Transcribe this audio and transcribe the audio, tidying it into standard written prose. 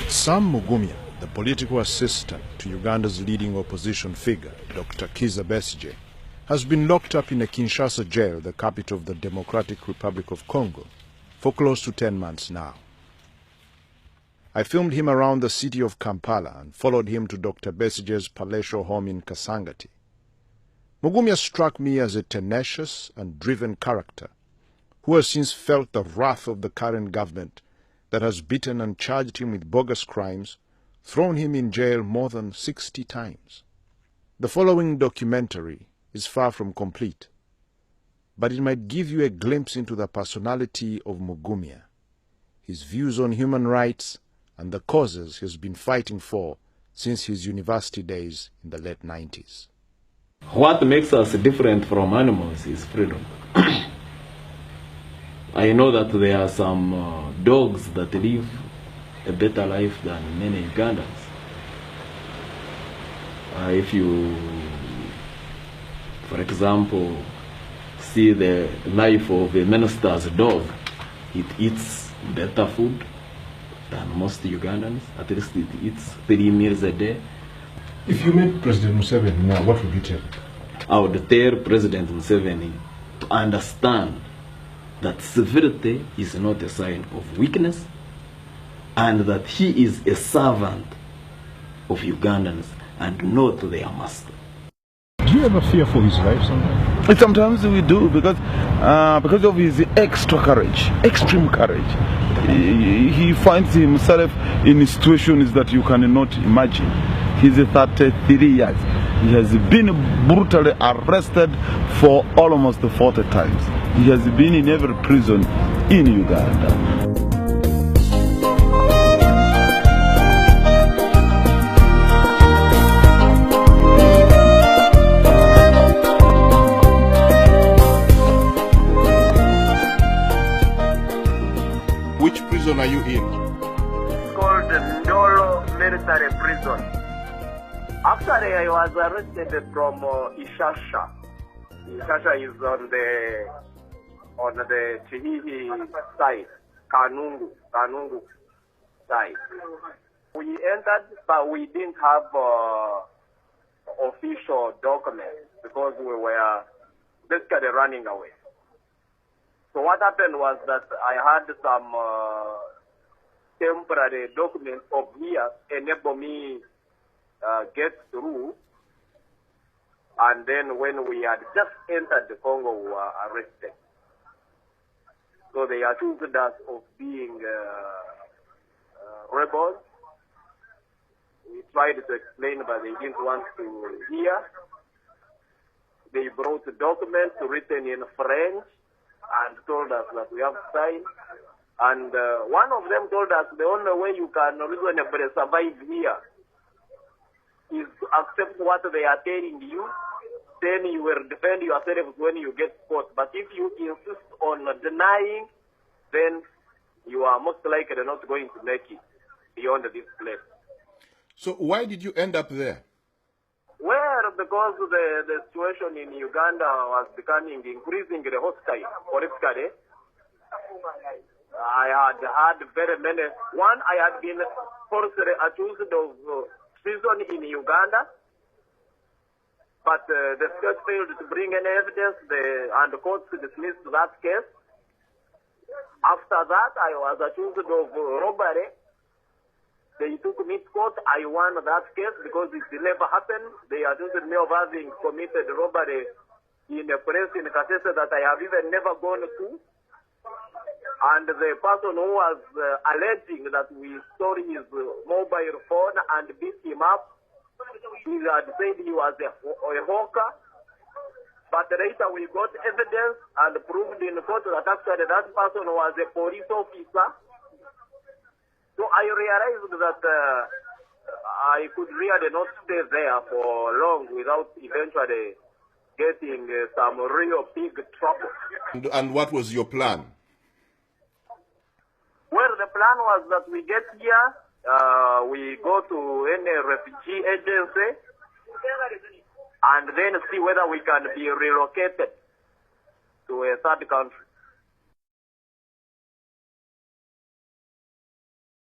Sam Mugumya, the political assistant to Uganda's leading opposition figure, Dr. Kiza Besigye, has been locked up in a Kinshasa jail, the capital of the Democratic Republic of Congo, for close to 10 months now. I filmed him around the city of Kampala and followed him to Dr. Besigye's palatial home in Kasangati. Mugumya struck me as a tenacious and driven character who has since felt the wrath of the current government that has beaten and charged him with bogus crimes, thrown him in jail more than 60 times. The following documentary is far from complete, but it might give you a glimpse into the personality of Mugumya, his views on human rights, and the causes he has been fighting for since his university days in the late 90s. What makes us different from animals is freedom. I know that there are some dogs that live a better life than many Ugandans. If you, for example, see the life of a minister's dog, it eats better food than most Ugandans. At least it eats 3 meals a day. If you met President Museveni now, what would you tell him? I would tell President Museveni to understand that severity is not a sign of weakness, and that he is a servant of Ugandans and not their master. Do you ever fear for his life sometimes? Sometimes we do, because of his extra courage, extreme courage. He finds himself in situations that you cannot imagine. He's 33 years. He has been brutally arrested for almost 40 times. He has been in every prison in Uganda. Which prison are you in? It's called the Ndolo Military Prison. Actually, I was arrested from Ishasha. Ishasha is on the Chihihi side, Kanungu side. We entered, but we didn't have official documents because we were basically running away. So what happened was that I had some temporary documents of here enable me get through, and then when we had just entered the Congo, we were arrested. So they accused us of being rebels. We tried to explain, but they didn't want to hear. They brought documents written in French and told us that we have to sign. And one of them told us the only way you can reasonably survive here is to accept what they are telling you, then you will defend yourself when you get caught. But if you insist on denying, then you are most likely not going to make it beyond this place. So why did you end up there? Well, because the situation in Uganda was becoming increasingly hostile politically. I had had very many. One, I had been falsely accused of treason in Uganda, but the state failed to bring any evidence, and the courts dismissed that case. After that, I was accused of robbery. They took me to court. I won that case because it never happened. They accused me of having committed robbery in a place in Kasese that I have even never gone to. And the person who was alleging that we stole his mobile phone and beat him up, he had said he was a hawker. But later we got evidence and proved in court that actually that person was a police officer. So I realized that I could really not stay there for long without eventually getting some real big trouble. And what was your plan? Well, the plan was that we get here, we go to any refugee agency, and then see whether we can be relocated to a third country.